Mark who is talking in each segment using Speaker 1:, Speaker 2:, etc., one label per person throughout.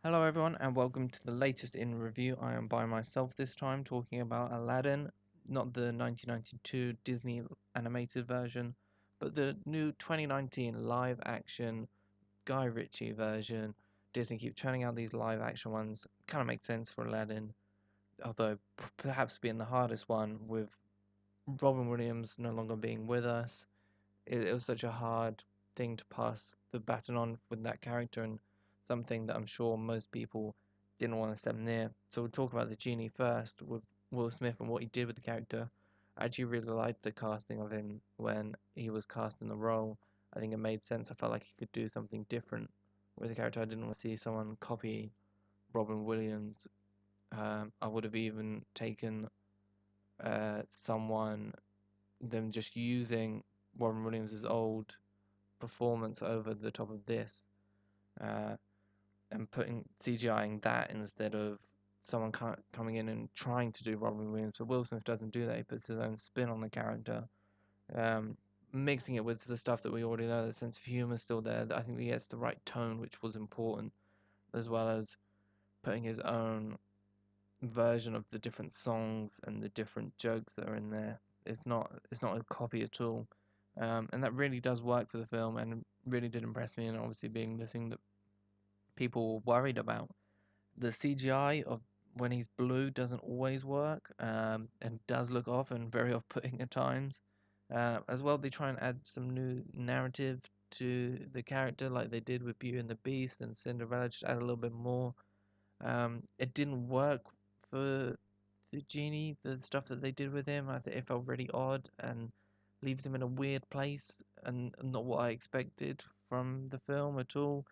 Speaker 1: Hello everyone and welcome to the latest in review. I am by myself this time talking about Aladdin, not the 1992 Disney animated version, but the new 2019 live action Guy Ritchie version. Disney keep churning out these live action ones. Kind of makes sense for Aladdin, although perhaps being the hardest one with Robin Williams no longer being with us. It was such a hard thing to pass the baton on with that character, and something that I'm sure most people didn't want to step near. So we'll talk about the genie first with Will Smith and what he did with the character. I actually really liked the casting of him when he was cast in the role. I think it made sense. I felt like he could do something different with the character. I didn't want to see someone copy Robin Williams. I would have even taken someone them just using Robin Williams' old performance over the top of this, uh, and putting CGIing that instead of someone coming in and trying to do Robin Williams. But Will Smith doesn't do that. He puts his own spin on the character, um, mixing it with the stuff that we already know. The sense of humor is still there. I think he gets the right tone, which was important, as well as putting his own version of the different songs and the different jokes that are in there. It's not a copy at all, and that really does work for the film and really did impress me. And obviously, being the thing that people were worried about, the CGI of when he's blue doesn't always work, and does look off and very off-putting at times. As well, they try and add some new narrative to the character, like they did with Beauty and the Beast and Cinderella. Just add a little bit more. It didn't work for the genie, the stuff that they did with him. I think it felt really odd and leaves him in a weird place and not what I expected from the film at all.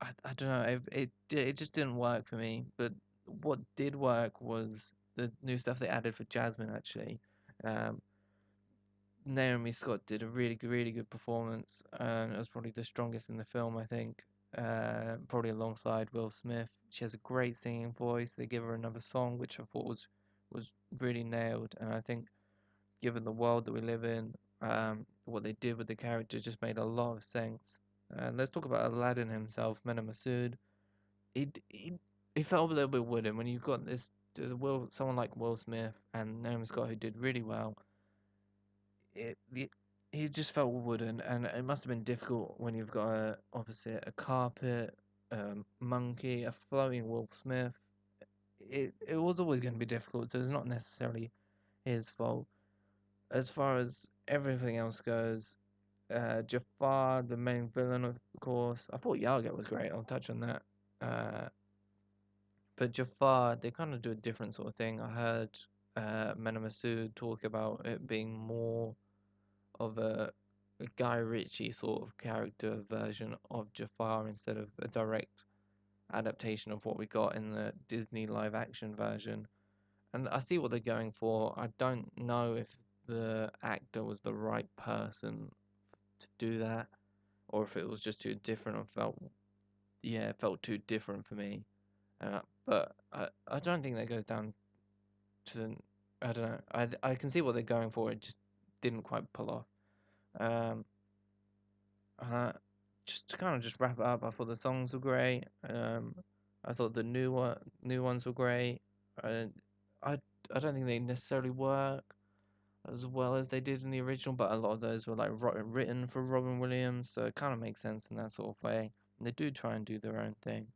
Speaker 1: I don't know. It just didn't work for me. But what did work was the new stuff they added for Jasmine. Actually, um, Naomi Scott did a really good performance, and it was probably the strongest in the film, I think. Probably alongside Will Smith. She has a great singing voice. They give her another song, which I thought was really nailed, and I think given the world that we live in, what they did with the character just made a lot of sense. And let's talk about Aladdin himself, Mena Massoud. It felt a little bit wooden when you've got this someone like Will Smith and Naomi Scott who did really well. It just felt wooden, and it must have been difficult when you've got opposite a carpet, monkey, a floating Will Smith. It was always going to be difficult, so it's not necessarily his fault. As far as everything else goes, Jafar, the main villain, of course. I thought Yaga was great. I'll touch on that. Uh, but Jafar, they kind of do a different sort of thing. I heard Mena Massoud talk about it being more of a Guy Ritchie sort of character version of Jafar instead of a direct adaptation of what we got in the Disney live action version. And I see what they're going for. I don't know if the actor was the right person to do that, or if it was just too different and it felt too different for me. But I don't think that goes down to I don't know. I can see what they're going for. It just didn't quite pull off. Um, uh, just to kind of just wrap it up, I thought the songs were great. I thought the new ones were great. Uh, I I don't think they necessarily work as well as they did in the original, but a lot of those were like written for Robin Williams, so it kind of makes sense in that sort of way. And they do try and do their own thing.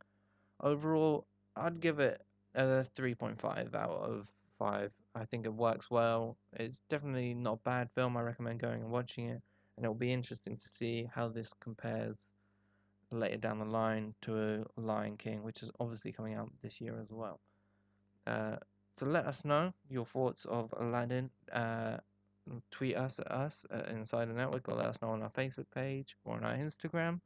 Speaker 1: Overall, I'd give it a 3.5 out of 5. I think it works well. It's definitely not a bad film. I recommend going and watching it, and it'll be interesting to see how this compares later down the line to Lion King, which is obviously coming out this year as well. Uh, so let us know your thoughts of Aladdin. Tweet us at Inside the Network, or let us know on our Facebook page or on our Instagram.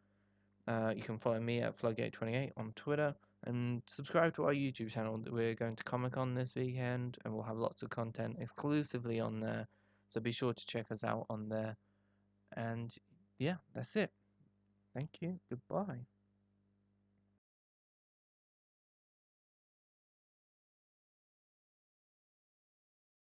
Speaker 1: You can follow me at Floodgate28 on Twitter and subscribe to our YouTube channel. We're going to Comic Con this weekend and we'll have lots of content exclusively on there. So be sure to check us out on there. And yeah, that's it. Thank you. Goodbye.